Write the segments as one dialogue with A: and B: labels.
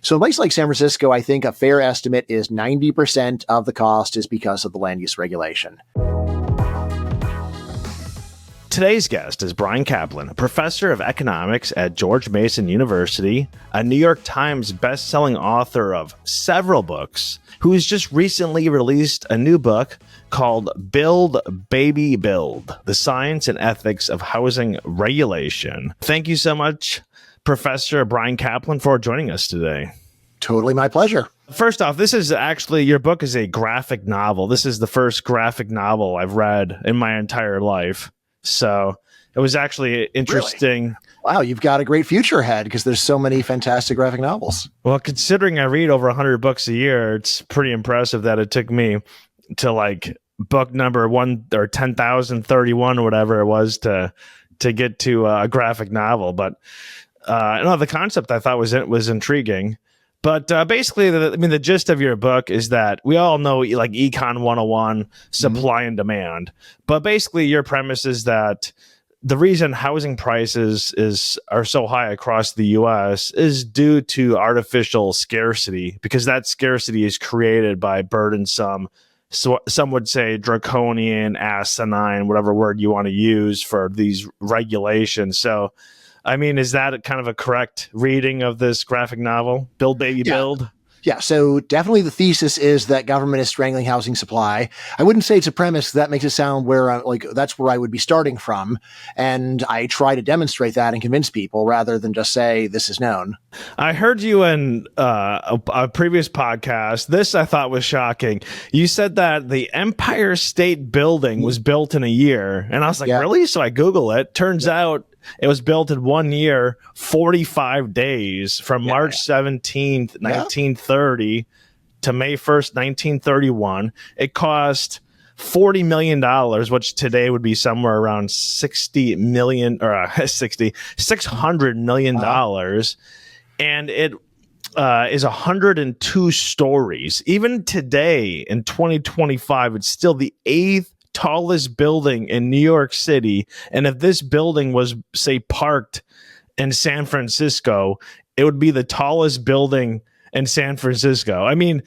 A: So in a place like San Francisco, I think a fair estimate is 90% of the cost is because of the land use regulation.
B: Today's guest is Bryan Caplan, a professor of economics at George Mason University, a New York Times best-selling author of several books, who has just recently released a new book called Build, Baby Build, The Science and Ethics of Housing Regulation. Thank you so much, Professor Bryan Caplan, for joining us today.
A: Totally my pleasure.
B: First off, this is actually, your book is a graphic novel. This is the first graphic novel I've read in my entire life. So it was actually interesting.
A: Really? Wow, you've got a great future ahead because there's so many fantastic graphic novels.
B: Well, considering I read over 100 books a year, it's pretty impressive that it took me to like book number 1 or 10,031 or whatever it was to get to a graphic novel. But no, the concept I thought was intriguing. But basically, the gist of your book is that we all know, like Econ 101, supply and demand. But basically, your premise is that the reason housing prices are so high across the U.S. is due to artificial scarcity, because that scarcity is created by burdensome, so some would say draconian, asinine, whatever word you want to use for these regulations. So, I mean, is that kind of a correct reading of this graphic novel, Build, Baby, Build?
A: Yeah, so definitely the thesis is that government is strangling housing supply. I wouldn't say it's a premise. That makes it sound where that's where I would be starting from. And I try to demonstrate that and convince people rather than just say this is known.
B: I heard you in a previous podcast. This I thought was shocking. You said that the Empire State Building was built in a year. And I was like, really? So I Google it. Turns out it was built in 1 year, 45 days, from March 17th, 1930 to May 1st, 1931. It cost $40 million, which today would be somewhere around $600 million. And it is 102 stories. Even today in 2025, it's still the 8th tallest building in New York City. And if this building was, say, parked in San Francisco, it would be the tallest building in San Francisco. I mean,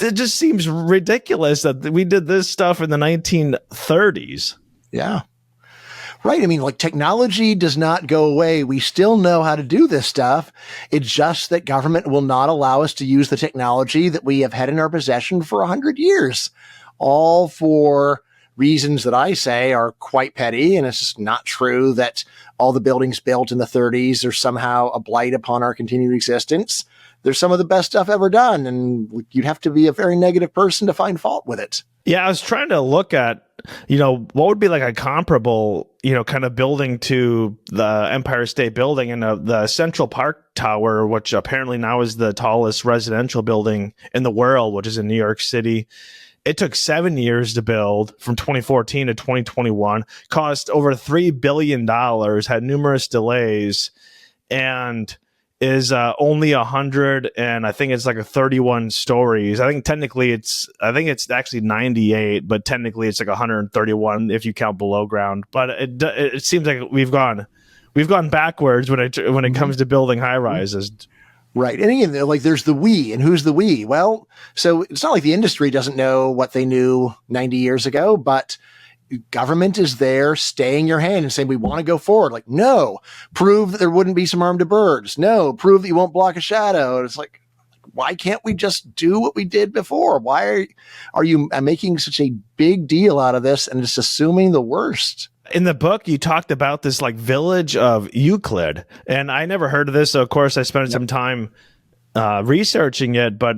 B: it just seems ridiculous that we did this stuff in the 1930s.
A: Yeah. Right. I mean, like, technology does not go away. We still know how to do this stuff. It's just that government will not allow us to use the technology that we have had in our possession for 100 years, all for reasons that I say are quite petty. And it's just not true that all the buildings built in the 30s are somehow a blight upon our continued existence. There's some of the best stuff ever done, and you'd have to be a very negative person to find fault with it.
B: Yeah, I was trying to look at, what would be like a comparable, kind of building to the Empire State Building, and the Central Park Tower, which apparently now is the tallest residential building in the world, which is in New York City. It took 7 years to build, from 2014 to 2021, cost over $3 billion, had numerous delays, and is only 100, and I think it's like 31 stories. I think it's actually 98, but technically it's like 131 if you count below ground. But it seems like we've gone backwards when it comes to building high rises.
A: Right. And again, like, there's the we, and who's the we? Well, so it's not like the industry doesn't know what they knew 90 years ago, but government is there staying your hand and saying, we want to go forward. Like, no, prove that there wouldn't be some harm to birds. No, prove that you won't block a shadow. And it's like, why can't we just do what we did before? Why are you making such a big deal out of this and just assuming the worst?
B: In the book, you talked about this like village of Euclid, and I never heard of this. So of course I spent some time researching it, but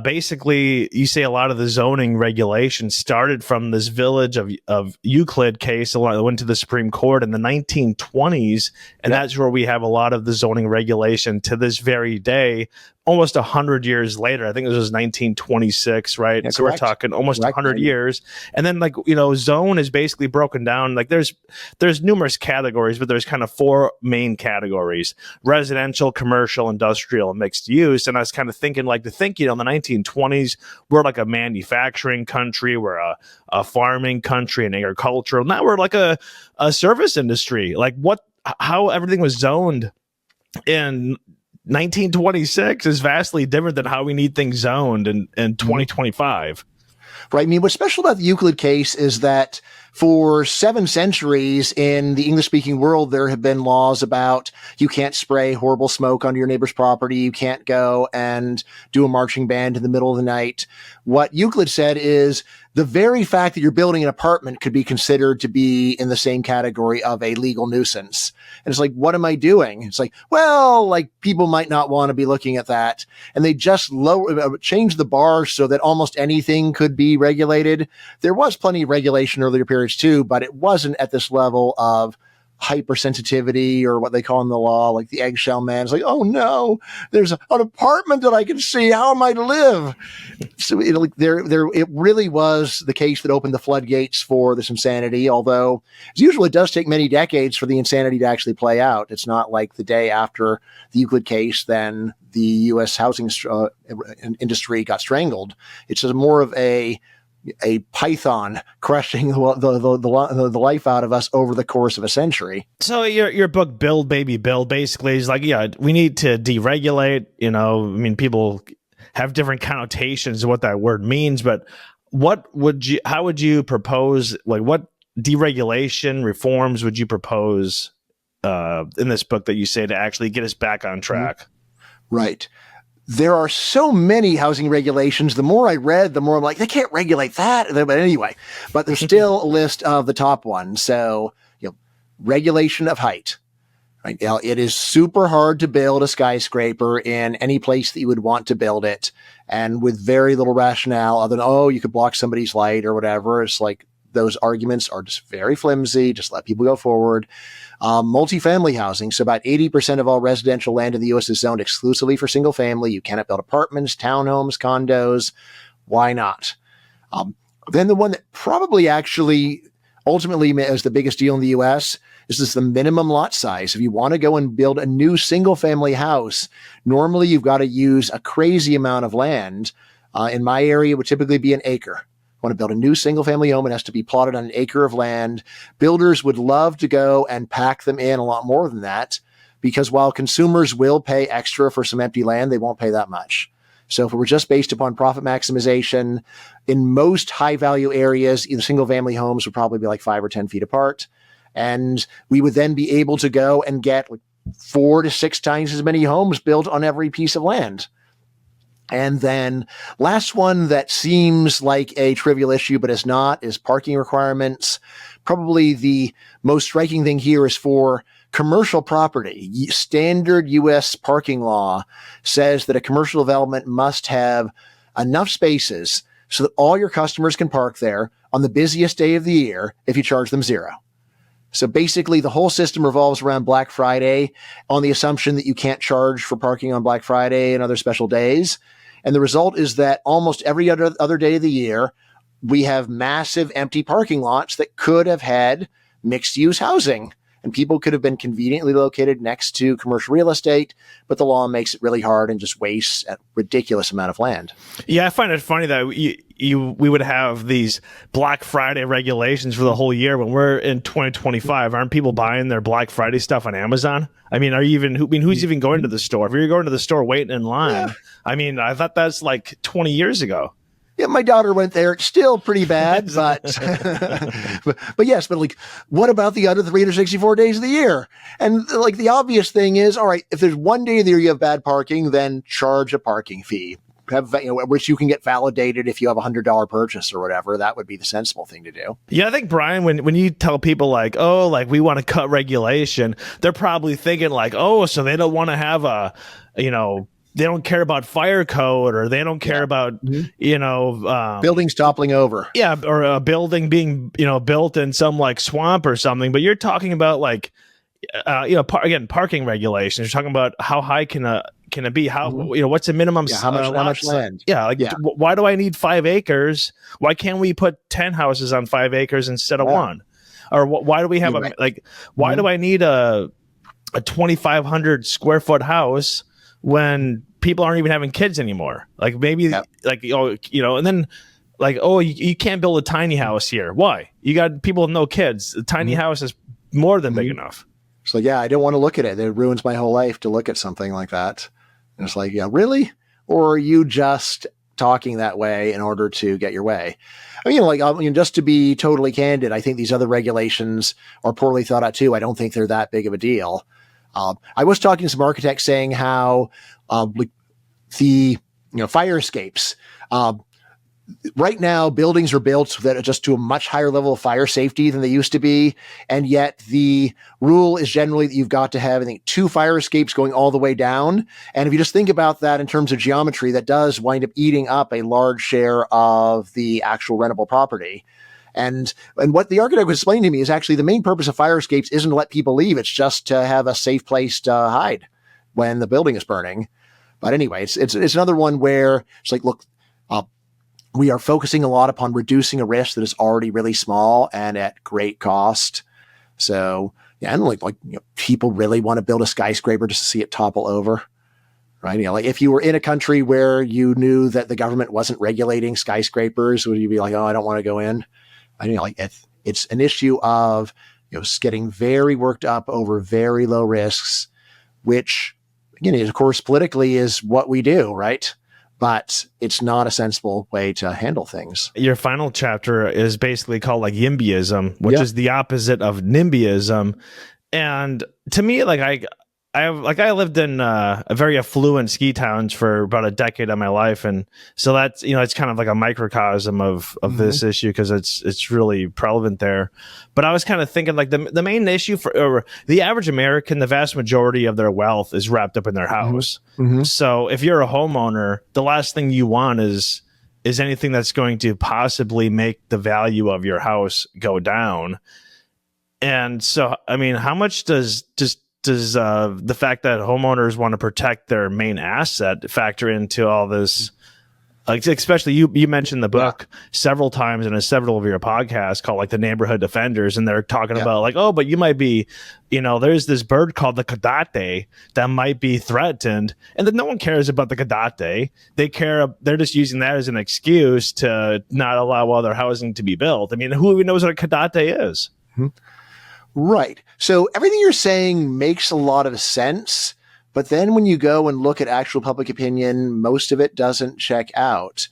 B: basically you say a lot of the zoning regulations started from this village of Euclid case. A lot went to the Supreme Court in the 1920s, and that's where we have a lot of the zoning regulation to this very day. Almost 100 years later, I think this was 1926, right?
A: Yeah,
B: so we're talking almost 100 years. And then, like, zone is basically broken down. Like, there's numerous categories, but there's kind of 4 main categories: residential, commercial, industrial, and mixed use. And I was kind of thinking, in the 1920s, we're like a manufacturing country, we're a farming country, and agricultural. Now we're like a service industry. Like, how everything was zoned in 1926 is vastly different than how we need things zoned in 2025.
A: Right. I mean, what's special about the Euclid case is that for 7 centuries in the English-speaking world, there have been laws about you can't spray horrible smoke onto your neighbor's property. You can't go and do a marching band in the middle of the night. What Euclid said is the very fact that you're building an apartment could be considered to be in the same category of a legal nuisance. And it's like, what am I doing? It's like, well, like people might not want to be looking at that. And they just changed the bar so that almost anything could be regulated. There was plenty of regulation earlier periods too, but it wasn't at this level of hypersensitivity or what they call in the law, like the eggshell man. It's like, oh no, there's an apartment that I can see. How am I to live? So it really was the case that opened the floodgates for this insanity. Although, as usual, it does take many decades for the insanity to actually play out. It's not like the day after the Euclid case, then the U.S. housing industry got strangled. It's just more of a python crushing the life out of us over the course of a century.
B: So your book, Build Baby Build, basically is like, yeah, we need to deregulate. You know, I mean, people have different connotations of what that word means, but how would you propose, like, what deregulation reforms would you propose in this book that you say to actually get us back on track?
A: Right. There are so many housing regulations. The more I read, the more I'm like, they can't regulate that. But anyway, but there's still a list of the top ones. So, regulation of height. Right now, it is super hard to build a skyscraper in any place that you would want to build it, and with very little rationale other than, you could block somebody's light or whatever. It's like those arguments are just very flimsy. Just let people go forward. Multifamily housing. So about 80% of all residential land in the U.S. is zoned exclusively for single family. You cannot build apartments, townhomes, condos. Why not? Then the one that probably actually ultimately is the biggest deal in the U.S. is the minimum lot size. If you want to go and build a new single family house, normally you've got to use a crazy amount of land. In my area, it would typically be an acre. Want to build a new single family home, it has to be plotted on an acre of land. Builders would love to go and pack them in a lot more than that, because while consumers will pay extra for some empty land, they won't pay that much. So if it were just based upon profit maximization, in most high value areas, either single family homes would probably be like 5 or 10 feet apart. And we would then be able to go and get 4 to 6 times as many homes built on every piece of land. And then last one that seems like a trivial issue, but is not, is parking requirements. Probably the most striking thing here is for commercial property. Standard U.S. parking law says that a commercial development must have enough spaces so that all your customers can park there on the busiest day of the year if you charge them $0. So basically, the whole system revolves around Black Friday on the assumption that you can't charge for parking on Black Friday and other special days. And the result is that almost every other day of the year, we have massive empty parking lots that could have had mixed-use housing. And people could have been conveniently located next to commercial real estate, but the law makes it really hard and just wastes a ridiculous amount of land.
B: Yeah, I find it funny that we would have these Black Friday regulations for the whole year when we're in 2025. Aren't people buying their Black Friday stuff on Amazon? I mean, who's even going to the store? If you're going to the store waiting in line, yeah. I mean, I thought that's like 20 years ago.
A: Yeah, my daughter went there. It's still pretty bad, but but yes, but like, what about the other 364 days of the year? And like, the obvious thing is, all right, if there's one day of the year you have bad parking, then charge a parking fee, which you can get validated if you have $100 purchase or whatever. That would be the sensible thing to do.
B: Yeah, I think, Brian, when you tell people like, we want to cut regulation, they're probably thinking like, so they don't want to have they don't care about fire code, or they don't care about,
A: buildings toppling over.
B: Yeah. Or a building being, built in some like swamp or something. But you're talking about like, parking regulations. You're talking about how high can it be? How, what's the minimum?
A: How much land?
B: Yeah. Why do I need 5 acres? Why can't we put 10 houses on 5 acres instead of 1? Or why do we have why do I need a 2,500 square foot house when people aren't even having kids anymore? Like maybe and then like, you can't build a tiny house here. Why? You got people with no kids. A tiny house is more than big enough.
A: It's like, yeah, I don't want to look at it. It ruins my whole life to look at something like that. And it's like, yeah, really? Or are you just talking that way in order to get your way? I mean, just to be totally candid, I think these other regulations are poorly thought out too. I don't think they're that big of a deal. I was talking to some architects saying how the fire escapes. Right now, buildings are built that are just to a much higher level of fire safety than they used to be. And yet the rule is generally that you've got to have, I think, 2 fire escapes going all the way down. And if you just think about that in terms of geometry, that does wind up eating up a large share of the actual rentable property. And what the architect was explaining to me is actually the main purpose of fire escapes isn't to let people leave. It's just to have a safe place to hide when the building is burning. But anyway, it's another one where it's like, look, we are focusing a lot upon reducing a risk that is already really small and at great cost. So, yeah, and people really want to build a skyscraper just to see it topple over, right? Like if you were in a country where you knew that the government wasn't regulating skyscrapers, would you be like, oh, I don't want to go in? I mean, it's an issue of getting very worked up over very low risks, which again, of course, politically is what we do, right? But it's not a sensible way to handle things.
B: Your final chapter is basically called YIMBYism, which is the opposite of NIMBYism. And to me, I lived in a very affluent ski towns for about a decade of my life, and so that's it's kind of like a microcosm of this issue because it's really prevalent there. But I was kind of thinking the main issue for the average American, the vast majority of their wealth is wrapped up in their house. Mm-hmm. So if you're a homeowner, the last thing you want is anything that's going to possibly make the value of your house go down. And so, I mean, how much does the fact that homeowners want to protect their main asset factor into all this? Especially you mentioned the book several times in several of your podcasts called the Neighborhood Defenders, and they're talking about but you might be, there's this bird called the cadate that might be threatened, and then no one cares about the cadate. They're just using that as an excuse to not allow other housing to be built. I mean, who even knows what a cadate is?
A: Mm-hmm. Right. So everything you're saying makes a lot of sense, but then when you go and look at actual public opinion, most of it doesn't check out.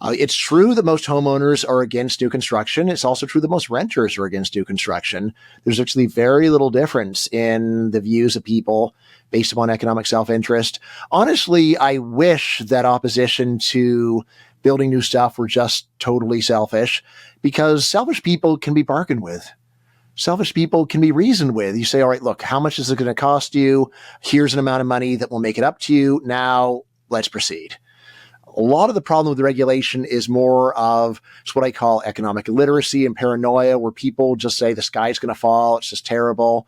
A: It's true that most homeowners are against new construction. It's also true that most renters are against new construction. There's actually very little difference in the views of people based upon economic self-interest. Honestly, I wish that opposition to building new stuff were just totally selfish, because selfish people can be bargained with. Selfish people can be reasoned with. You say, all right, look, how much is it going to cost you? Here's an amount of money that will make it up to you. Now let's proceed. A lot of the problem with the regulation is more of it's what I call economic illiteracy and paranoia, where people just say the sky's going to fall. It's just terrible.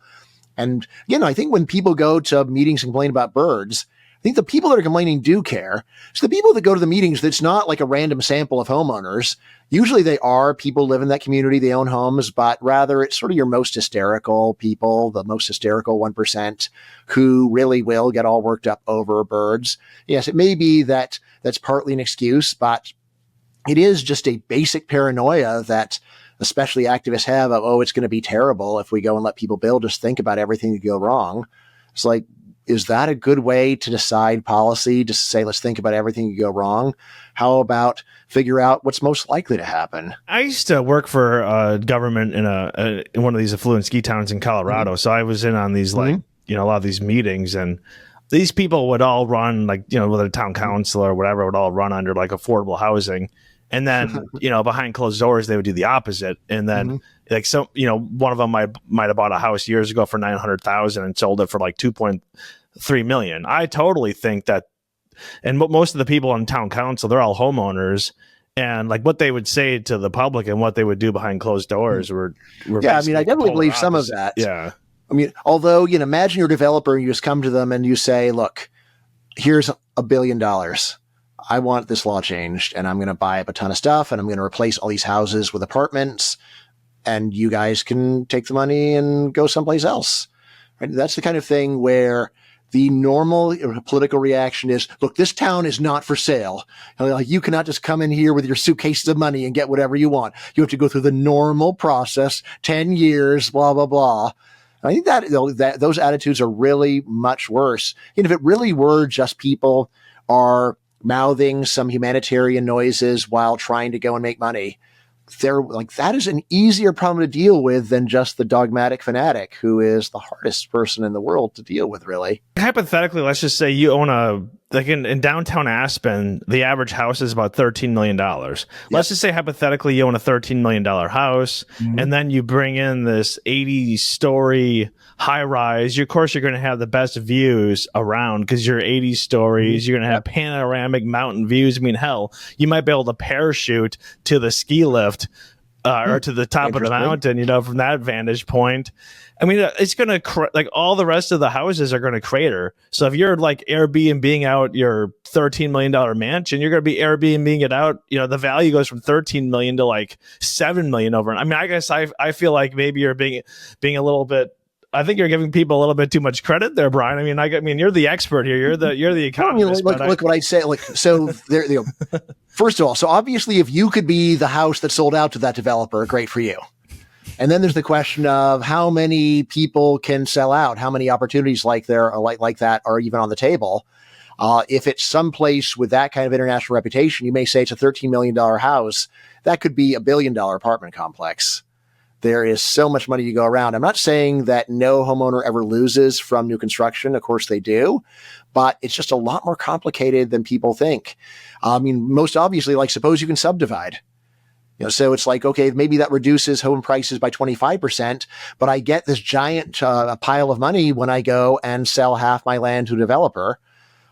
A: And again, I think when people go to meetings and complain about birds, I think the people that are complaining do care. So the people that go to the meetings, that's not like a random sample of homeowners. Usually they are people live in that community, they own homes, but rather it's sort of your most hysterical people, the most hysterical 1% who really will get all worked up over birds. Yes, it may be that that's partly an excuse, but it is just a basic paranoia that especially activists have of, oh, it's going to be terrible if we go and let people build. Just think about everything that could go wrong. It's like, is that a good way to decide policy? Just to say, let's think about everything that could go wrong. How about figure out what's most likely to happen?
B: I used to work for government in in one of these affluent ski towns in Colorado. Mm-hmm. So I was in on these a lot of these meetings, and these people would all run whether town council or whatever would all run under affordable housing. And then, behind closed doors, they would do the opposite. And then one of them might have bought a house years ago for $900,000 and sold it for $2.3 million. I totally think that, and most of the people on town council, they're all homeowners, and what they would say to the public and what they would do behind closed doors were
A: yeah. I mean, I definitely believe some of that.
B: Yeah.
A: I mean, although, imagine you're a developer and you just come to them and you say, look, here's $1 billion. I want this law changed, and I'm going to buy up a ton of stuff, and I'm going to replace all these houses with apartments, and you guys can take the money and go someplace else. Right? That's the kind of thing where the normal political reaction is, look, this town is not for sale. You cannot just come in here with your suitcases of money and get whatever you want. You have to go through the normal process, 10 years, blah, blah, blah. I think that those attitudes are really much worse. And if it really were just people are mouthing some humanitarian noises while trying to go and make money, they're like, that is an easier problem to deal with than just the dogmatic fanatic, who is the hardest person in the world to deal with, really.
B: Hypothetically, let's just say you own in downtown Aspen, the average house is about $13 million. Yep. Let's just say hypothetically you own a $13 million house, and then you bring in this 80-story high rise. Of course, you're going to have the best views around because you're 80 stories. You're going to have panoramic mountain views. I mean, hell, you might be able to parachute to the ski lift or to the top of the mountain, from that vantage point. I mean, it's going to like all the rest of the houses are going to crater. So if you're like Airbnb-ing out your $13 million mansion, you're going to be Airbnb-ing it out. The value goes from 13 million to like 7 million over. I mean, I guess I feel like maybe you're being a little bit. I think you're giving people a little bit too much credit there, Brian. I mean, you're the expert here. You're the economist.
A: Look what I say. So there, first of all, so obviously, if you could be the house that sold out to that developer, great for you. And then there's the question of how many people can sell out, how many opportunities like that are even on the table. If it's someplace with that kind of international reputation, you may say it's a $13 million house. That could be $1 billion apartment complex. There is so much money to go around. I'm not saying that no homeowner ever loses from new construction. Of course they do, but it's just a lot more complicated than people think. I mean, most obviously, like suppose you can subdivide. So it's like, okay, maybe that reduces home prices by 25%, but I get this giant pile of money when I go and sell half my land to a developer.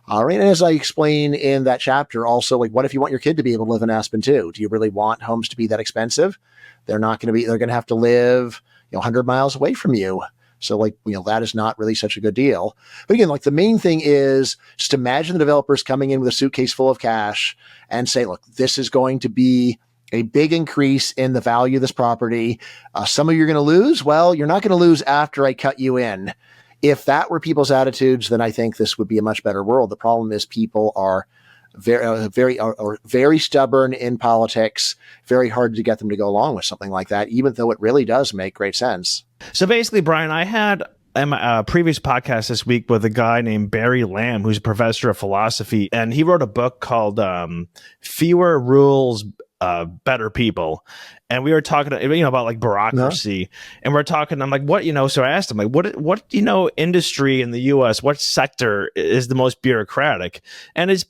A: Right. And as I explain in that chapter, also, like, what if you want your kid to be able to live in Aspen too? Do you really want homes to be that expensive? They're going to have to live, 100 miles away from you. So that is not really such a good deal. But again, the main thing is just imagine the developers coming in with a suitcase full of cash and say, look, this is going to be a big increase in the value of this property. Some of you are going to lose. Well, you're not going to lose after I cut you in. If that were people's attitudes, then I think this would be a much better world. The problem is people are very stubborn in politics. Very hard to get them to go along with something like that, even though it really does make great sense.
B: So basically, Brian, I had a previous podcast this week with a guy named Barry Lamb, who's a professor of philosophy, and he wrote a book called Fewer Rules, Better People. And we were talking about bureaucracy, and we're talking, I'm like, what, so I asked him, what industry in the US, what sector is the most bureaucratic? And is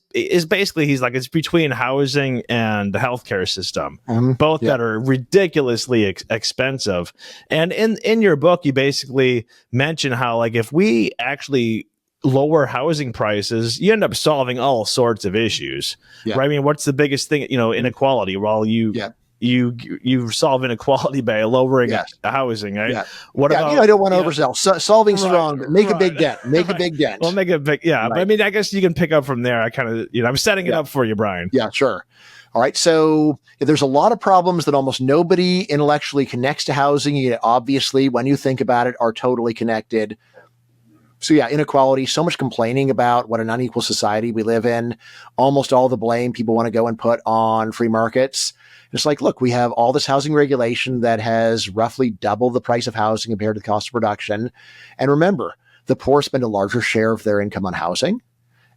B: basically, he's like, it's between housing and the healthcare system, both that are ridiculously expensive. And in your book, you basically mention how, if we actually lower housing prices, you end up solving all sorts of issues, right? I mean, what's the biggest thing? Inequality. Well, you solve inequality by lowering housing, right? Yeah. What about?
A: I don't want to oversell. Solving strong, but make a big dent. Make a big dent.
B: Well, make a big, But I mean, I guess you can pick up from there. I kind of, I'm setting it up for you, Brian.
A: Yeah, sure. All right. So there's a lot of problems that almost nobody intellectually connects to housing. Yet obviously, when you think about it, are totally connected. So inequality, so much complaining about what an unequal society we live in. Almost all the blame people want to go and put on free markets. It's like, look, we have all this housing regulation that has roughly double the price of housing compared to the cost of production. And remember, the poor spend a larger share of their income on housing,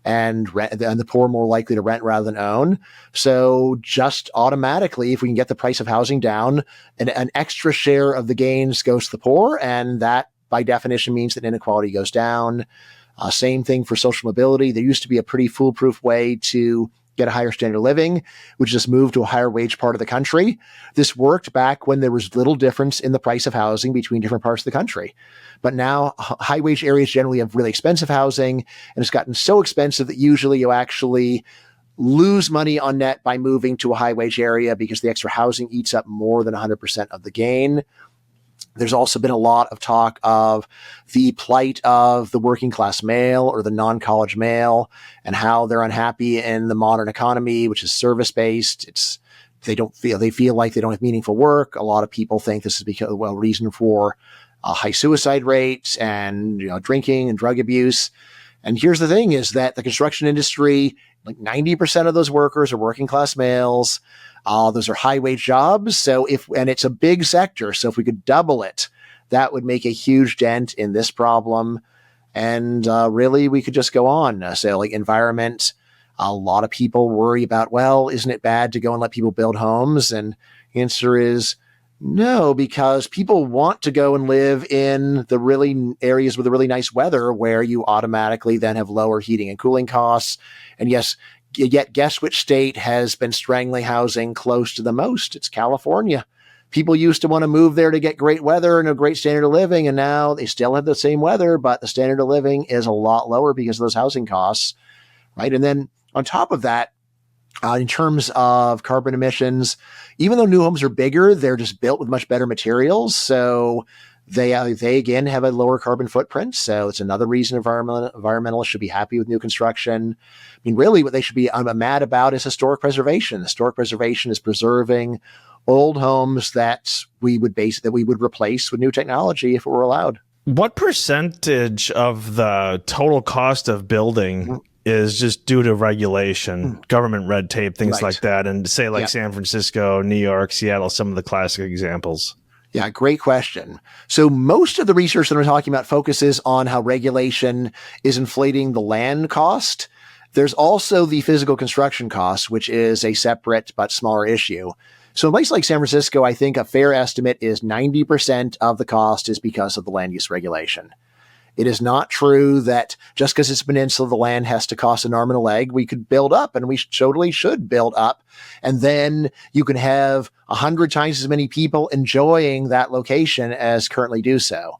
A: and the poor are more likely to rent rather than own. So just automatically, if we can get the price of housing down, an extra share of the gains goes to the poor, and that by definition means that inequality goes down. Same thing for social mobility. There used to be a pretty foolproof way to get a higher standard of living, which just moved to a higher wage part of the country. This worked back when there was little difference in the price of housing between different parts of the country. But now high wage areas generally have really expensive housing, and it's gotten so expensive that usually you actually lose money on net by moving to a high wage area because the extra housing eats up more than 100% of the gain. There's also been a lot of talk of the plight of the working class male or the non-college male and how they're unhappy in the modern economy, which is service-based. They feel like they don't have meaningful work. A lot of people think this is because, reason for high suicide rates and drinking and drug abuse. And here's the thing is that the construction industry, 90% of those workers are working class males. Those are high wage jobs. And it's a big sector. So if we could double it, that would make a huge dent in this problem. And really, we could just go on. So like environment, a lot of people worry about, well, isn't it bad to go and let people build homes? And the answer is no, because people want to go and live in the really areas with the really nice weather where you automatically then have lower heating and cooling costs. And yes, yet guess which state has been strangling housing close to the most? It's California. People used to want to move there to get great weather and a great standard of living, and now they still have the same weather, but the standard of living is a lot lower because of those housing costs, right? And then on top of that, in terms of carbon emissions, even though new homes are bigger, they're just built with much better materials. So they again have a lower carbon footprint. So it's another reason environmentalists should be happy with new construction. I mean, really what they should be mad about is historic preservation. Historic preservation is preserving old homes that we would replace with new technology if it were allowed.
B: What percentage of the total cost of building is just due to regulation, government red tape, things like that? And say like San Francisco, New York, Seattle, some of the classic examples.
A: Yeah, great question. So most of the research that we're talking about focuses on how regulation is inflating the land cost. There's also the physical construction cost, which is a separate but smaller issue. So in a place like San Francisco, I think a fair estimate is 90% of the cost is because of the land use regulation. It is not true that just because it's a peninsula, the land has to cost an arm and a leg. We could build up, and we totally should build up. And then you can have 100 times as many people enjoying that location as currently do so.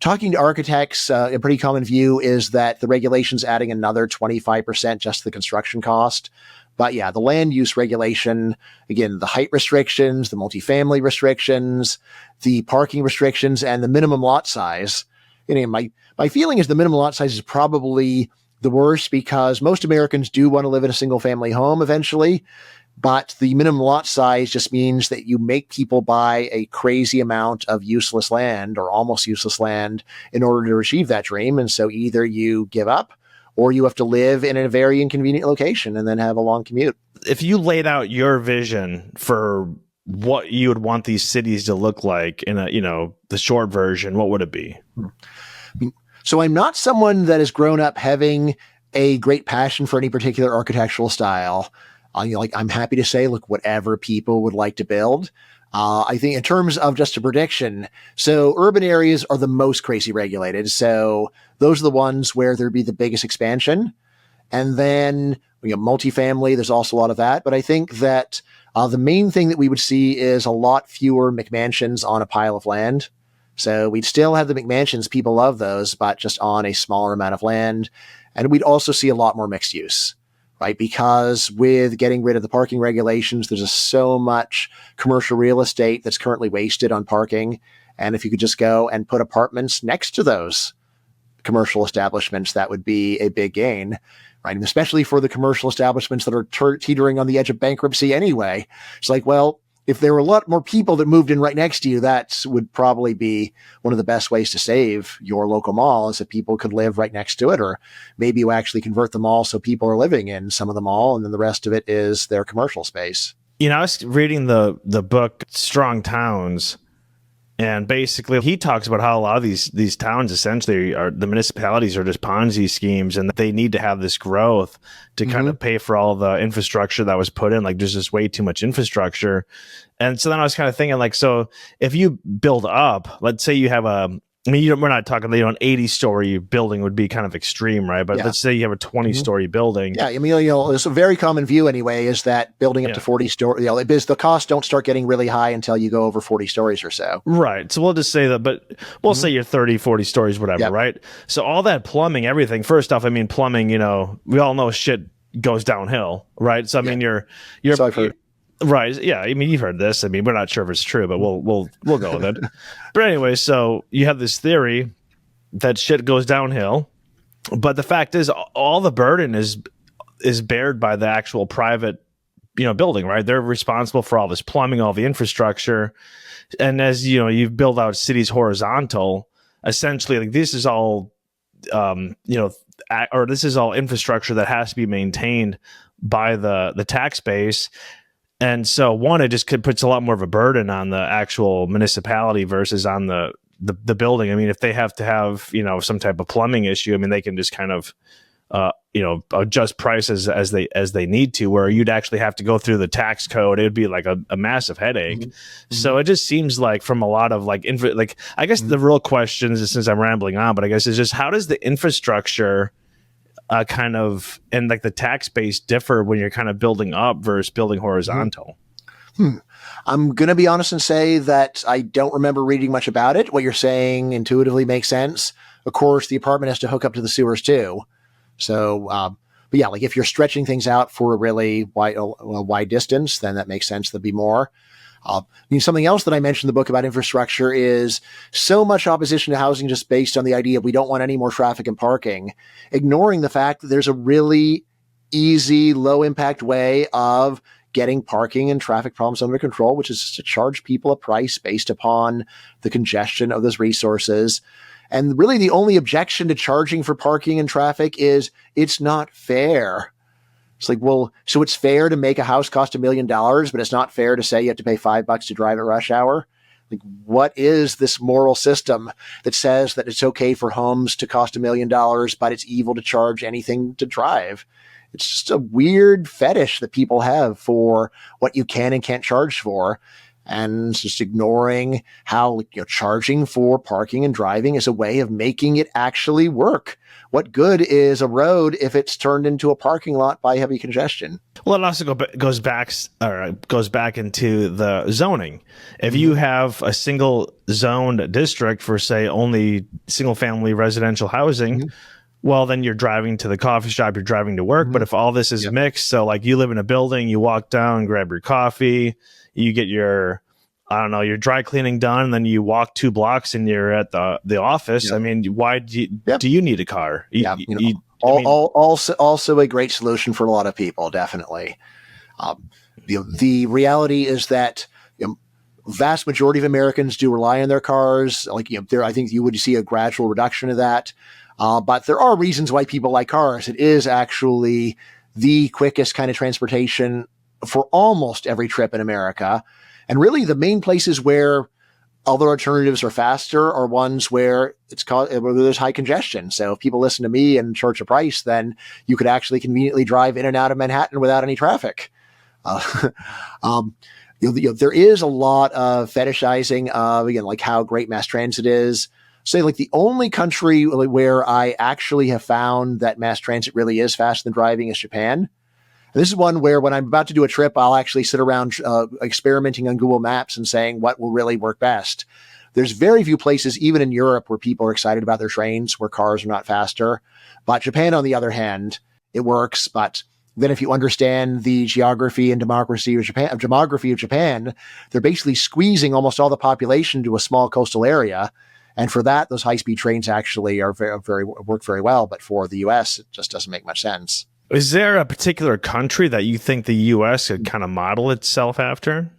A: Talking to architects, a pretty common view is that the regulation's adding another 25% just to the construction cost. But yeah, the land use regulation, again, the height restrictions, the multifamily restrictions, the parking restrictions, and the minimum lot size. My feeling is the minimum lot size is probably the worst because most Americans do want to live in a single family home eventually. But the minimum lot size just means that you make people buy a crazy amount of useless land or almost useless land in order to achieve that dream. And so either you give up or you have to live in a very inconvenient location and then have a long commute.
B: If you laid out your vision for what you would want these cities to look like in the short version, what would it be?
A: So I'm not someone that has grown up having a great passion for any particular architectural style. I'm happy to say, look, whatever people would like to build. I think in terms of just a prediction, so urban areas are the most crazy regulated. So those are the ones where there'd be the biggest expansion. And then multifamily, there's also a lot of that. But I think that the main thing that we would see is a lot fewer McMansions on a pile of land. So we'd still have the McMansions. People love those, but just on a smaller amount of land. And we'd also see a lot more mixed use. Right? Because with getting rid of the parking regulations, there's just so much commercial real estate that's currently wasted on parking. And if you could just go and put apartments next to those commercial establishments, that would be a big gain, right? And especially for the commercial establishments that are teetering on the edge of bankruptcy anyway. It's like, well, if there were a lot more people that moved in right next to you, that would probably be one of the best ways to save your local mall is if people could live right next to it, or maybe you actually convert the mall so people are living in some of the mall and then the rest of it is their commercial space.
B: I was reading the book Strong Towns, and basically he talks about how a lot of these towns essentially are, the municipalities are just Ponzi schemes, and they need to have this growth to kind of pay for all the infrastructure that was put in. Like there's just way too much infrastructure. And so then I was kind of thinking like, so if you build up, let's say you have we're not talking, an 80-story building would be kind of extreme, right? But let's say you have a 20-story building.
A: Yeah, it's a very common view anyway, is that building up to 40 stories, because the costs don't start getting really high until you go over 40 stories or so.
B: Right. So we'll just say that, but we'll say you're 30, 40 stories, whatever, right? So all that plumbing, everything, first off, plumbing, we all know shit goes downhill, right? So, you're
A: so I've heard.
B: Right. Yeah. You've heard this. We're not sure if it's true, but we'll go with it. But anyway, so you have this theory that shit goes downhill, but the fact is all the burden is bared by the actual private, building, right? They're responsible for all this plumbing, all the infrastructure. And as you build out cities horizontal, essentially like this is all, or this is all infrastructure that has to be maintained by the tax base. And so one, it just puts a lot more of a burden on the actual municipality versus on the building. I mean, if they have to have, some type of plumbing issue, I mean, they can just kind of, adjust prices as they need to, where you'd actually have to go through the tax code. It would be like a massive headache. Mm-hmm. So it just seems like from a lot of I guess the real questions, since I'm rambling on, but I guess is just how does the infrastructure kind of and like the tax base differ when you're kind of building up versus building horizontal?
A: I'm going to be honest and say that I don't remember reading much about it. What you're saying intuitively makes sense. Of course, the apartment has to hook up to the sewers too. So, but yeah, like if you're stretching things out for a really wide distance, then that makes sense. There'd be more. Something else that I mentioned in the book about infrastructure is so much opposition to housing just based on the idea we don't want any more traffic and parking, ignoring the fact that there's a really easy, low impact way of getting parking and traffic problems under control, which is to charge people a price based upon the congestion of those resources. And really the only objection to charging for parking and traffic is it's not fair. It's like, well, so it's fair to make a house cost $1 million, but it's not fair to say you have to pay $5 to drive at rush hour. Like, what is this moral system that says that it's okay for homes to cost $1 million, but it's evil to charge anything to drive? It's just a weird fetish that people have for what you can and can't charge for. And just ignoring how charging for parking and driving is a way of making it actually work. What good is a road if it's turned into a parking lot by heavy congestion?
B: Well, it also goes back into the zoning. If you have a single zoned district for, say, only single family residential housing, well, then you're driving to the coffee shop, you're driving to work. But if all this is mixed, so like you live in a building, you walk down, grab your coffee, you get your dry cleaning done, and then you walk 2 blocks and you're at the office. I mean, why do you need a car?
A: Also a great solution for a lot of people, definitely. The reality is that vast majority of Americans do rely on their cars. I think you would see a gradual reduction of that. But there are reasons why people like cars. It is actually the quickest kind of transportation for almost every trip in America. And really the main places where other alternatives are faster are ones where where there's high congestion. So if people listen to me and charge a price, then you could actually conveniently drive in and out of Manhattan without any traffic. There is a lot of fetishizing of, again, like how great mass transit is. Say like the only country where I actually have found that mass transit really is faster than driving is Japan. And this is one where when I'm about to do a trip, I'll actually sit around experimenting on Google Maps and saying what will really work best. There's very few places, even in Europe, where people are excited about their trains, where cars are not faster. But Japan, on the other hand, it works. But then if you understand the geography and demography of Japan, they're basically squeezing almost all the population to a small coastal area. And for that, those high-speed trains actually are work very well. But for the U.S., it just doesn't make much sense.
B: Is there a particular country that you think the U.S. could kind of model itself after?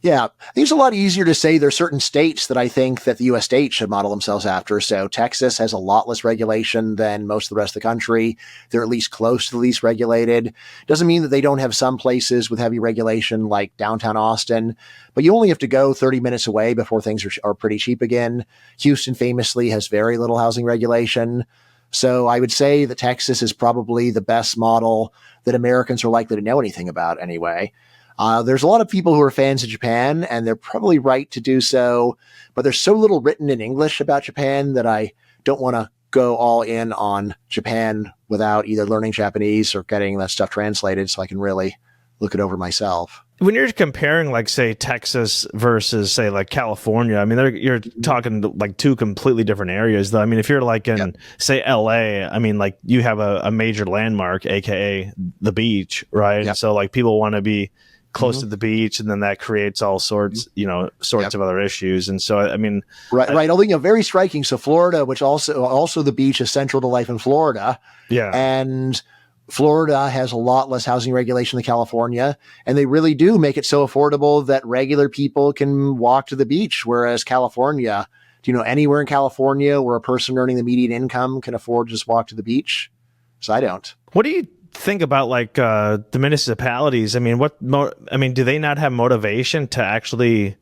A: Yeah, I think it's a lot easier to say there's certain states that I think that the U.S. states should model themselves after. So Texas has a lot less regulation than most of the rest of the country. They're at least close to the least regulated. Doesn't mean that they don't have some places with heavy regulation like downtown Austin, but you only have to go 30 minutes away before things are pretty cheap again. Houston famously has very little housing regulation. So I would say that Texas is probably the best model that Americans are likely to know anything about anyway. There's a lot of people who are fans of Japan, and they're probably right to do so, but there's so little written in English about Japan that I don't want to go all in on Japan without either learning Japanese or getting that stuff translated so I can really look it over myself.
B: When you're comparing, like, say, Texas versus, say, like California, I mean, you're talking like two completely different areas, though. I mean, if you're like in, say, LA, I mean, like you have a major landmark, aka the beach, right? Yep. So like people want to be close to the beach, and then that creates all sorts, of other issues. And so, I mean,
A: right. Although, very striking. So Florida, which also the beach is central to life in Florida. Yeah. And Florida has a lot less housing regulation than California, and they really do make it so affordable that regular people can walk to the beach. Whereas California, do you know anywhere in California where a person earning the median income can afford to just walk to the beach? So I don't.
B: What do you think about like the municipalities, I mean, do they not have motivation to actually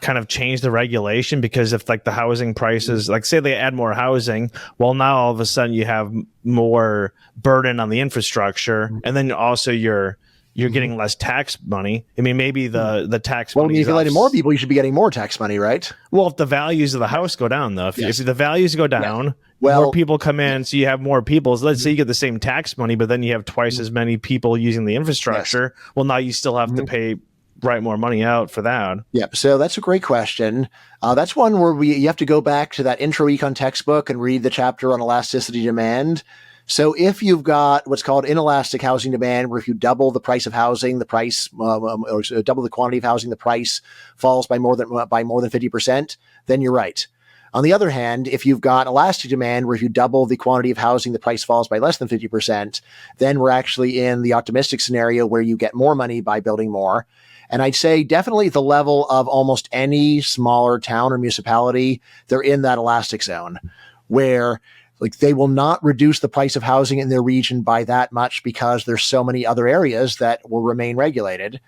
B: kind of change the regulation? Because if like the housing prices, like say they add more housing, well, now all of a sudden you have more burden on the infrastructure, and then also you're getting less tax money. I mean, maybe the tax money.
A: Well, if you're letting more people, you should be getting more tax money, right?
B: Well, if the values of the house go down, though, if the values go down, more people come in, so you have more people. So let's say you get the same tax money, but then you have twice as many people using the infrastructure. Well, now you still have to write more money out for that.
A: Yep. So that's a great question. That's one where you have to go back to that intro econ textbook and read the chapter on elasticity demand. So if you've got what's called inelastic housing demand, where if you double the price of housing, the price, or double the quantity of housing, the price falls by more than 50%, then you're right. On the other hand, if you've got elastic demand, where if you double the quantity of housing, the price falls by less than 50%, then we're actually in the optimistic scenario where you get more money by building more. And I'd say definitely at the level of almost any smaller town or municipality, they're in that elastic zone where like they will not reduce the price of housing in their region by that much because there's so many other areas that will remain regulated.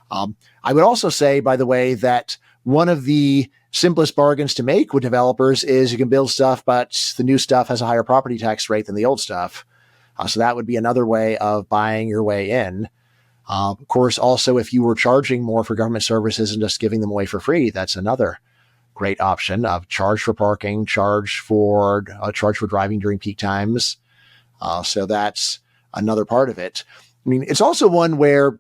A: I would also say, by the way, that one of the simplest bargains to make with developers is you can build stuff, but the new stuff has a higher property tax rate than the old stuff. So that would be another way of buying your way in. Of course, also, if you were charging more for government services and just giving them away for free, that's another great option of charge for parking, charge for driving during peak times. So that's another part of it. I mean, it's also one where,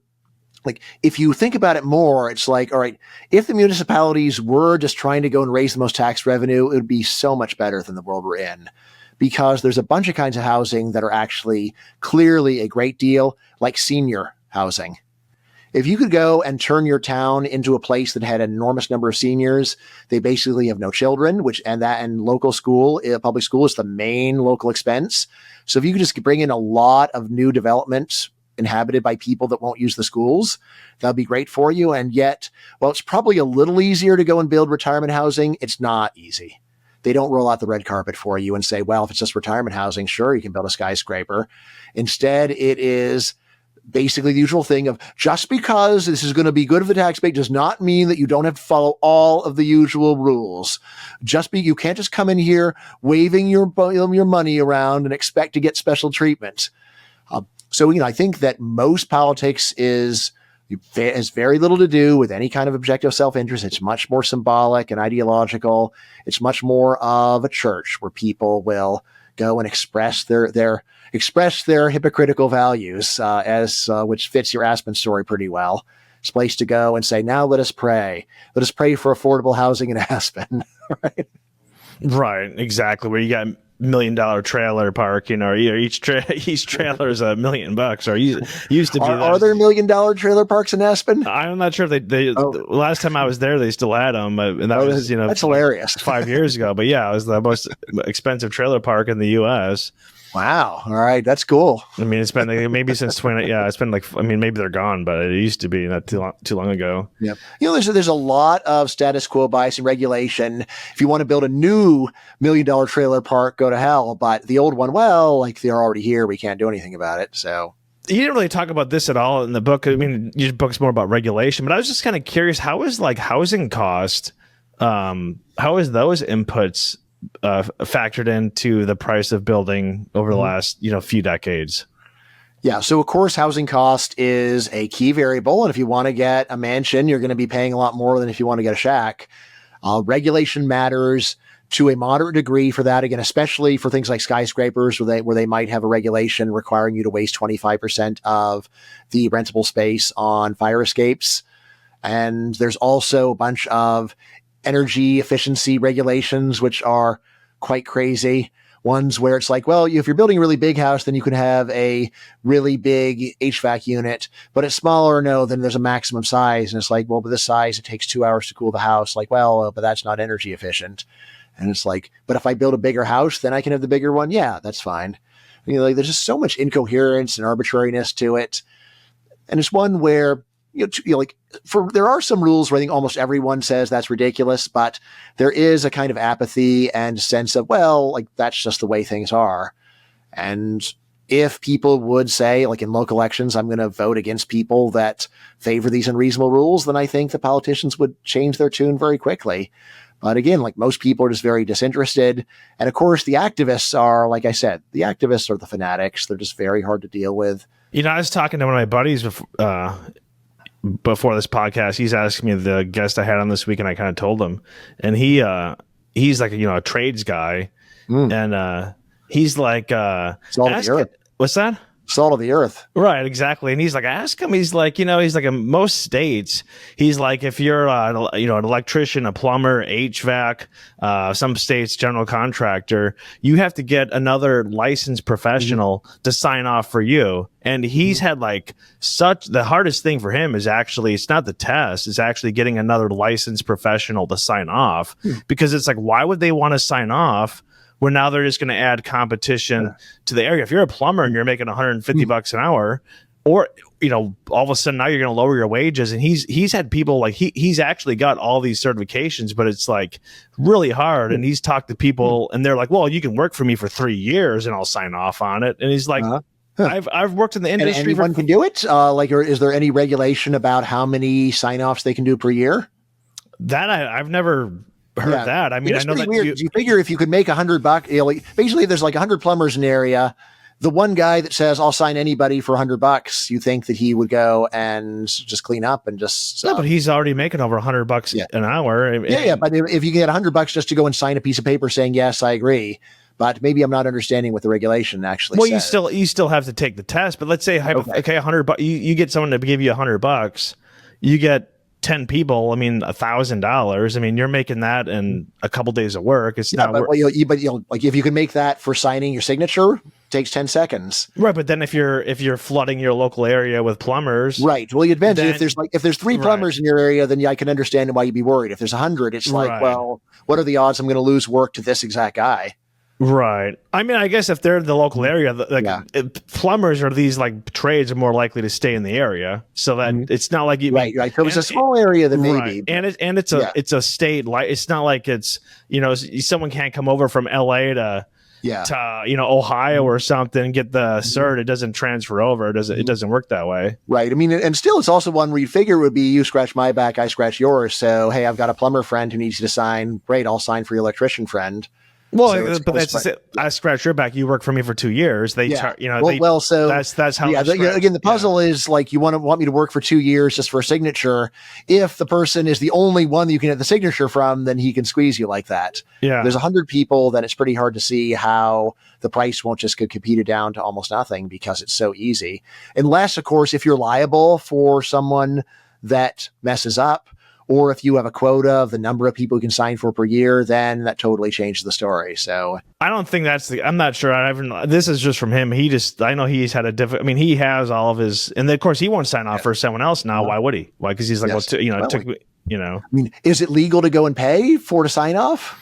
A: like, if you think about it more, it's like, all right, if the municipalities were just trying to go and raise the most tax revenue, it would be so much better than the world we're in, because there's a bunch of kinds of housing that are actually clearly a great deal, like senior housing. If you could go and turn your town into a place that had an enormous number of seniors, they basically have no children, and local school, public school is the main local expense. So if you could just bring in a lot of new developments inhabited by people that won't use the schools, that'd be great for you. And yet, well, it's probably a little easier to go and build retirement housing. It's not easy. They don't roll out the red carpet for you and say, well, if it's just retirement housing, sure, you can build a skyscraper. Instead, it is basically the usual thing of just because this is going to be good for the tax base does not mean that you don't have to follow all of the usual rules. You can't just come in here waving your money around and expect to get special treatment. So, I think that most politics has very little to do with any kind of objective self-interest. It's much more symbolic and ideological. It's much more of a church where people will go and express their hypocritical values, which fits your Aspen story pretty well. It's a place to go and say, now let us pray. Let us pray for affordable housing in Aspen. Right?
B: Right, exactly. Where you got $1 million trailer park, or each trailer is $1 million, or used to be.
A: Are there $1 million trailer parks in Aspen?
B: I'm not sure if they last time I was there, they still had them, and that was
A: that's hilarious.
B: 5 years ago. But yeah, it was the most expensive trailer park in the U.S.
A: Wow. All right. That's cool.
B: I mean, it's been maybe since 20. Yeah, it's been maybe they're gone, but it used to be not too long ago.
A: Yep. There's a lot of status quo bias and regulation. If you want to build a new $1 million trailer park, go to hell. But the old one, well, like they're already here. We can't do anything about it. So
B: you didn't really talk about this at all in the book. I mean, your book's more about regulation, but I was just kind of curious, how is like housing cost? How is those inputs factored into the price of building over the last few decades?
A: Yeah. So of course, housing cost is a key variable. And if you want to get a mansion, you're going to be paying a lot more than if you want to get a shack. Regulation matters to a moderate degree for that. Again, especially for things like skyscrapers where they might have a regulation requiring you to waste 25% of the rentable space on fire escapes. And there's also a bunch of energy efficiency regulations, which are quite crazy. Ones where it's like, well, if you're building a really big house, then you can have a really big HVAC unit, but it's smaller. No, then there's a maximum size. And it's like, well, but this size, it takes 2 hours to cool the house. Like, well, but that's not energy efficient. And it's like, but if I build a bigger house, then I can have the bigger one. Yeah, that's fine. There's just so much incoherence and arbitrariness to it. And it's one where, there are some rules where I think almost everyone says that's ridiculous, but there is a kind of apathy and sense of, well, like that's just the way things are. And if people would say, like in local elections, I'm going to vote against people that favor these unreasonable rules, then I think the politicians would change their tune very quickly. But again, like most people are just very disinterested. And of course, the activists are, like I said, the activists are the fanatics. They're just very hard to deal with.
B: I was talking to one of my buddies before this podcast. He's asking me the guest I had on this week, and I kind of told him. And he's like, a trades guy. And he's like,
A: salt of the earth.
B: What's that?
A: Salt of the earth.
B: Right, exactly. And he's like, ask him. He's like, he's like in most states, he's like, if you're, an electrician, a plumber, HVAC, some states, general contractor, you have to get another licensed professional to sign off for you. And he's had the hardest thing for him is actually, it's not the test, it's actually getting another licensed professional to sign off, because it's like, why would they want to sign off where now they're just going to add competition to the area? If you're a plumber and you're making $150 an hour, or, all of a sudden now you're going to lower your wages. And he's had people he's actually got all these certifications, but it's like really hard. And he's talked to people and they're like, well, you can work for me for 3 years and I'll sign off on it. And he's like, I've worked in the industry.
A: And anyone can do it? Or is there any regulation about how many sign-offs they can do per year?
B: That I've never heard that. I mean, I know that
A: weird. You figure if you could make $100, basically there's 100 plumbers in the area. The one guy that says, I'll sign anybody for $100, you think that he would go and just clean up and just.
B: No, but he's already making over $100 an hour.
A: Yeah. But if you get $100 just to go and sign a piece of paper saying, yes, I agree. But maybe I'm not understanding what the regulation actually says.
B: Well, you still have to take the test, but let's say, okay, $100, you get someone to give you $100, you get 10 people, $1,000. You're making that in a couple days of work. It's not.
A: But if you can make that for signing your signature, it takes 10 seconds.
B: Right, but then if you're flooding your local area with plumbers,
A: right? Well, it depends. If there's 3 plumbers in your area, then I can understand why you'd be worried. If there's 100, it's well, what are the odds I'm going to lose work to this exact guy?
B: Right. I guess if they're in the local area, plumbers or these trades are more likely to stay in the area, so that it's not like you.
A: Right. So it's a small area that maybe,
B: and it's a state. It's not like it's someone can't come over from LA to Ohio or something and get the cert. It doesn't transfer over. It doesn't work that way.
A: Right. And still, it's also one where you figure it would be you scratch my back, I scratch yours. So hey, I've got a plumber friend who needs you to sign. Great, I'll sign for your electrician friend.
B: Well, but that's just it. I scratch your back. You work for me for 2 years. So
A: that's how. Yeah, again, the puzzle is you want me to work for 2 years just for a signature. If the person is the only one that you can get the signature from, then he can squeeze you like that.
B: Yeah,
A: there's 100 people, then it's pretty hard to see how the price won't just get competed down to almost nothing because it's so easy. Unless, of course, if you're liable for someone that messes up, or if you have a quota of the number of people you can sign for per year, then that totally changes the story. So
B: I don't think I'm not sure. This is just from him. I know he's had he has all of his, and then of course he won't sign off for someone else now. Why would he? Why? Because he's like,
A: is it legal to go and pay to sign off?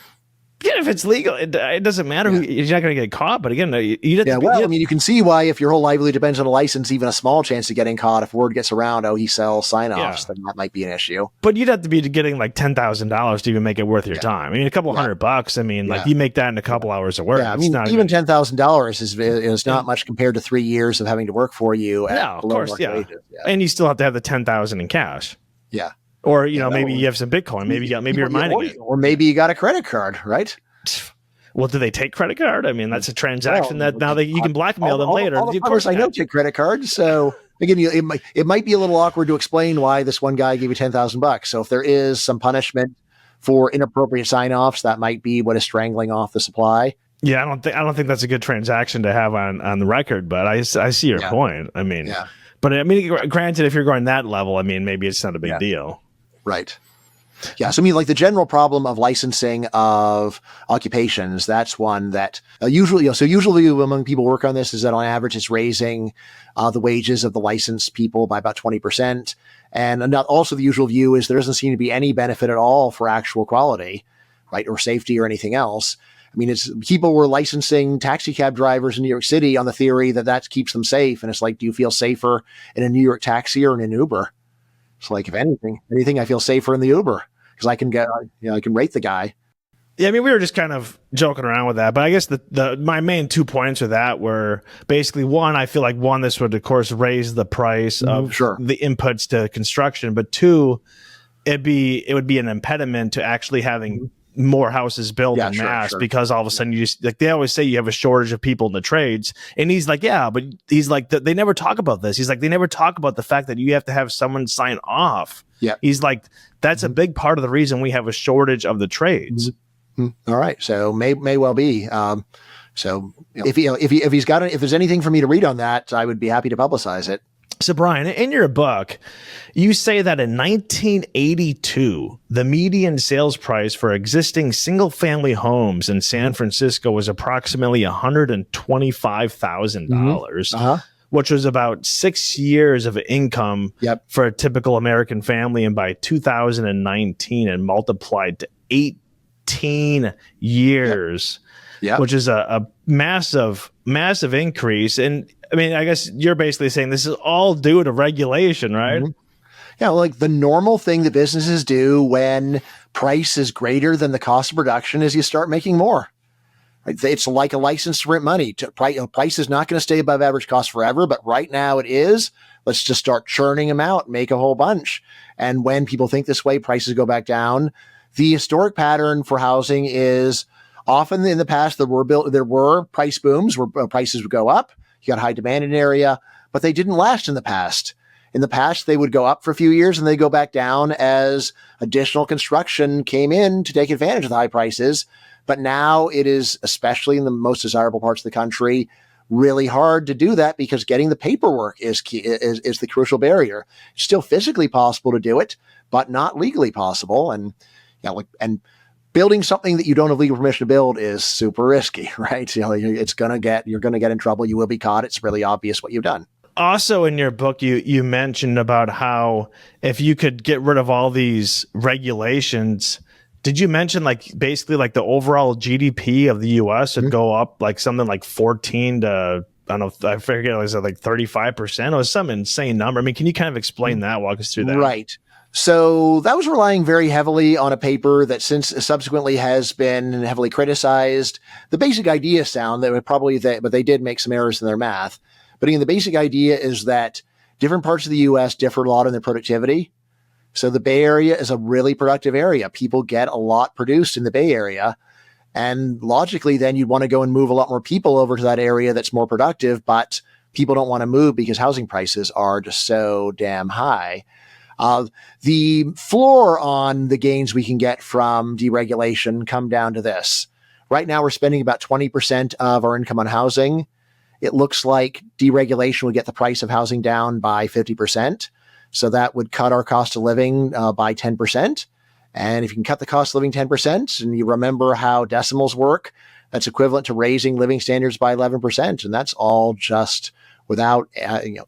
B: Yeah, if it's legal, it doesn't matter. You're not going to get caught. But again,
A: you can see why if your whole livelihood depends on a license, even a small chance of getting caught. If word gets around, he sells sign-offs, then that might be an issue.
B: But you'd have to be getting $10,000 to even make it worth your time. A couple $100. You make that in a couple hours of work.
A: Yeah, even $10,000 is not much compared to 3 years of having to work for you.
B: Of course, wages. And you still have to have the $10,000 in cash.
A: Yeah.
B: Or, maybe you have some Bitcoin. Maybe you're mining it.
A: Or maybe you got a credit card, right?
B: Well, do they take credit card? That's a transaction that now you can blackmail them later.
A: Of course, I know take credit cards. So again, it might be a little awkward to explain why this one guy gave you $10,000. So if there is some punishment for inappropriate sign-offs, that might be what is strangling off the supply.
B: Yeah, I don't think that's a good transaction to have on the record. But I see your point. But granted, if you're going that level, maybe it's not a big deal.
A: Right. Yeah. So the general problem of licensing of occupations, that's one that usually among people who work on this is that on average it's raising the wages of the licensed people by about 20%. And also the usual view is there doesn't seem to be any benefit at all for actual quality, right? Or safety or anything else. It's people were licensing taxi cab drivers in New York City on the theory that keeps them safe. And it's do you feel safer in a New York taxi or in an Uber? It's if anything, I feel safer in the Uber because I can I can rate the guy.
B: Yeah, I mean, we were just kind of joking around with that, but I guess my main 2 points with that were basically one, I feel like one, this would of course raise the price of
A: Sure.
B: the inputs to construction, but two, it would be an impediment to actually having more houses built
A: Yeah,
B: en
A: sure,
B: mass
A: sure.
B: because all of a sudden you just, like they always say you have a shortage of people in the trades, and he's like, yeah, but he's like, they never talk about this. He's like, they never talk about the fact that you have to have someone sign off.
A: Yeah.
B: He's like, that's a big part of the reason we have a shortage of the trades.
A: All right, so may well be. So if there's anything for me to read on that, I would be happy to publicize it.
B: So Bryan, in your book, you say that in 1982, the median sales price for existing single-family homes in San Francisco was approximately $125,000, which was about 6 years of income for a typical American family. And by 2019, it multiplied to 18 years, which is a massive, massive increase. And I mean, I guess you're basically saying this is all due to regulation, right?
A: Yeah, like the normal thing that businesses do when price is greater than the cost of production is you start making more. Right? It's like a license to rent money. Price is not going to stay above average cost forever, but right now it is. Let's just start churning them out, make a whole bunch. And when people think this way, prices go back down. The historic pattern for housing is often in the past there were price booms where prices would go up. You got high demand in an area, but they didn't last in the past. In the past, they would go up for a few years and they go back down as additional construction came in to take advantage of the high prices. But now it is, especially in the most desirable parts of the country, really hard to do that because getting the paperwork is the crucial barrier. It's still physically possible to do it, but not legally possible. And building something that you don't have legal permission to build is super risky, right? You're going to get in trouble. You will be caught. It's really obvious what you've done.
B: Also in your book, you mentioned about how if you could get rid of all these regulations, did you mention basically the overall GDP of the US would go up something like 14 to, I don't know, I forget, was it 35%? It was some insane number. I mean, can you kind of explain that? Walk us through that.
A: Right. So that was relying very heavily on a paper that since subsequently has been heavily criticized. The basic idea is sound, but they did make some errors in their math. But again, the basic idea is that different parts of the U.S. differ a lot in their productivity. So the Bay Area is a really productive area. People get a lot produced in the Bay Area. And logically, then you'd want to go and move a lot more people over to that area that's more productive, but people don't want to move because housing prices are just so damn high. The floor on the gains we can get from deregulation come down to this. Right now, we're spending about 20% of our income on housing. It looks like deregulation would get the price of housing down by 50%. So that would cut our cost of living by 10%. And if you can cut the cost of living 10%, and you remember how decimals work, that's equivalent to raising living standards by 11%. And that's all just without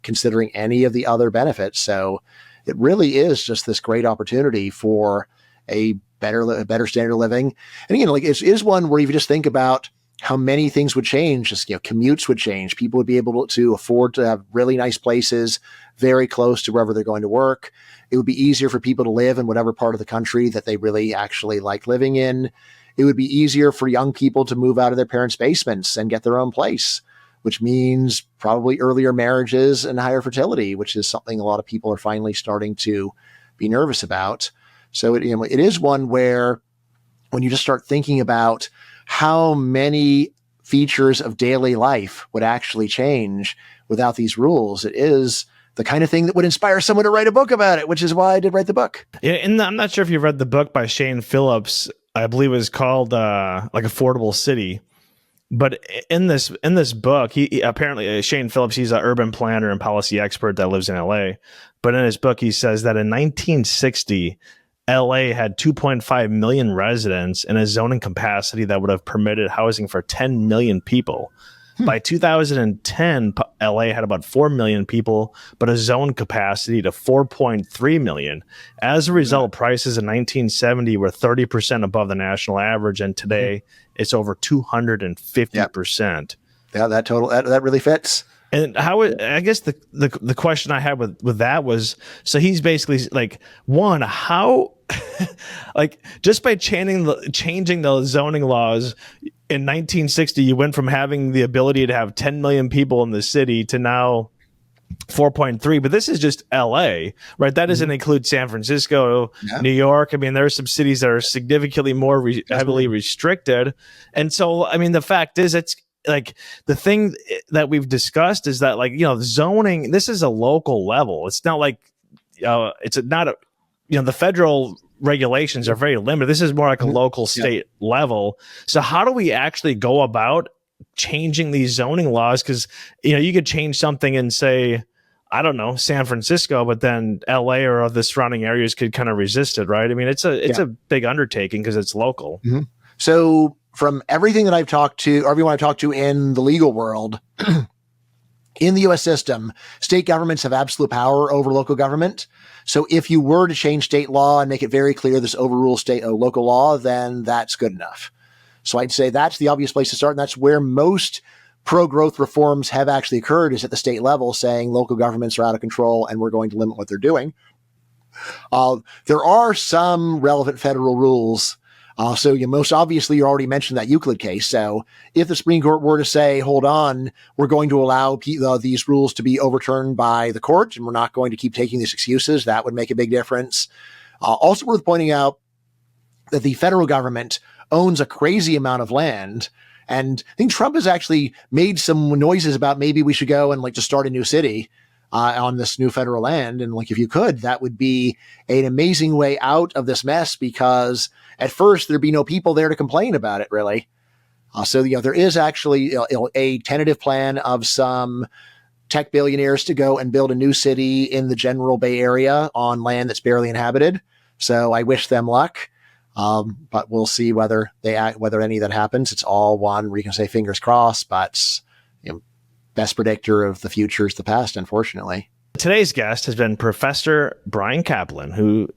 A: considering any of the other benefits. So it really is just this great opportunity for a better standard of living. And again, it is one where you just think about how many things would change. Just commutes would change. People would be able to afford to have really nice places very close to wherever they're going to work. It would be easier for people to live in whatever part of the country that they really actually like living in. It would be easier for young people to move out of their parents' basements and get their own place, which means probably earlier marriages and higher fertility, which is something a lot of people are finally starting to be nervous about. So it is one where when you just start thinking about how many features of daily life would actually change without these rules, it is the kind of thing that would inspire someone to write a book about it, which is why I did write the book.
B: Yeah, and I'm not sure if you read the book by Shane Phillips. I believe it was called Affordable City. But in this book, he apparently Shane Phillips, he's an urban planner and policy expert that lives in LA. But in his book, he says that in 1960, LA had 2.5 million residents and a zoning capacity that would have permitted housing for 10 million people. By 2010, LA had about 4 million people, but a zone capacity to 4.3 million. As a result, prices in 1970 were 30% above the national average, and today it's over 250%.
A: Yeah, that really fits.
B: And I guess the question I had with that was, so he's basically like, one, how like just by changing the zoning laws in 1960, you went from having the ability to have 10 million people in the city to now 4.3. But this is just LA, right? That doesn't include San Francisco, New York. I mean, there are some cities that are significantly more heavily restricted. And so, I mean, the fact is, it's like the thing that we've discussed is that, like, you know, zoning, this is a local level. It's not like, it's not a, you know, the federal regulations are very limited. This is more like a local state level. So how do we actually go about changing these zoning laws? Because, you know, you could change something and say, I don't know, San Francisco, but then LA or the surrounding areas could kind of resist it, right? I mean, it's a big undertaking because it's local.
A: So from everything that I've talked to, or everyone I've talked to in the legal world, in the U.S. system, state governments have absolute power over local government. So if you were to change state law and make it very clear this overrules state or local law, then that's good enough. So I'd say that's the obvious place to start. And that's where most pro-growth reforms have actually occurred, is at the state level, saying local governments are out of control and we're going to limit what they're doing. There are some relevant federal rules. So you most obviously, you already mentioned that Euclid case. So if the Supreme Court were to say, hold on, we're going to allow these rules to be overturned by the court, and we're not going to keep taking these excuses, that would make a big difference. Also worth pointing out that the federal government owns a crazy amount of land. And I think Trump has actually made some noises about maybe we should go and like just start a new city on this new federal land. And like, if you could, that would be an amazing way out of this mess, because at first there'd be no people there to complain about it, really. So, you know, there is actually a tentative plan of some tech billionaires to go and build a new city in the general Bay Area on land that's barely inhabited. So I wish them luck. But we'll see whether any of that happens. It's all one where you can say fingers crossed, but you know, best predictor of the future is the past, unfortunately.
B: Today's guest has been Professor Bryan Caplan, who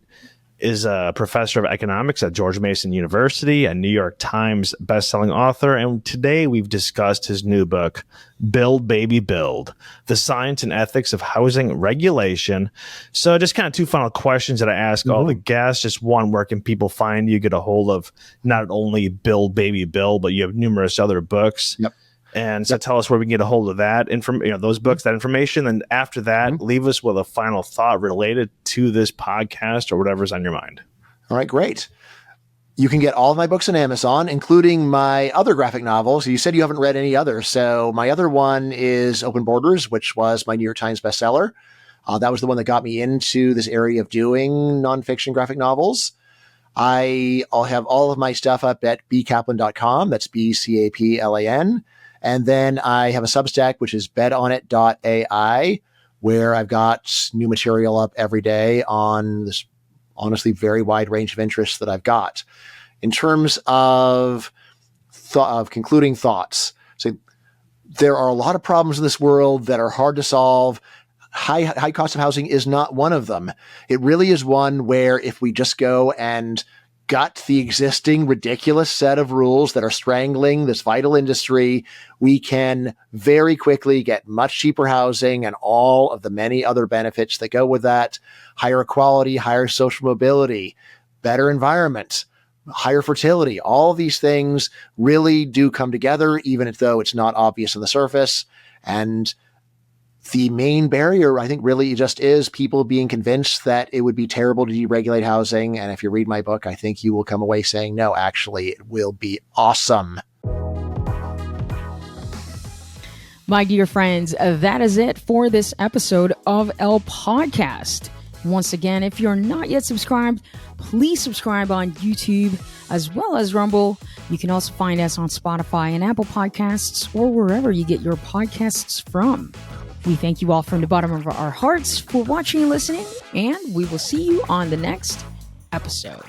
B: is a professor of economics at George Mason University, a New York Times bestselling author. And today we've discussed his new book, Build, Baby, Build, The Science and Ethics of Housing Regulation. So just kind of two final questions that I ask all the guests. Just one, where can people find you, get a hold of not only Build, Baby, Build, but you have numerous other books. And so tell us where we can get a hold of that those books, that information. And after that, leave us with a final thought related to this podcast or whatever's on your mind.
A: All right, great. You can get all of my books on Amazon, including my other graphic novels. You said you haven't read any others. So my other one is Open Borders, which was my New York Times bestseller. That was the one that got me into this area of doing nonfiction graphic novels. I'll have all of my stuff up at bcaplan.com. That's BCAPLAN. And then I have a Substack, which is bedonit.ai, where I've got new material up every day on this honestly very wide range of interests that I've got. In terms of concluding thoughts, so there are a lot of problems in this world that are hard to solve. High cost of housing is not one of them. It really is one where if we just go and gut the existing ridiculous set of rules that are strangling this vital industry, we can very quickly get much cheaper housing and all of the many other benefits that go with that. Higher quality, higher social mobility, better environment, higher fertility. All of these things really do come together, even though it's not obvious on the surface. And the main barrier, I think, really just is people being convinced that it would be terrible to deregulate housing. And if you read my book, I think you will come away saying, no, actually, it will be awesome.
C: My dear friends, that is it for this episode of El Podcast. Once again, if you're not yet subscribed, please subscribe on YouTube as well as Rumble. You can also find us on Spotify and Apple Podcasts or wherever you get your podcasts from. We thank you all from the bottom of our hearts for watching and listening, and we will see you on the next episode.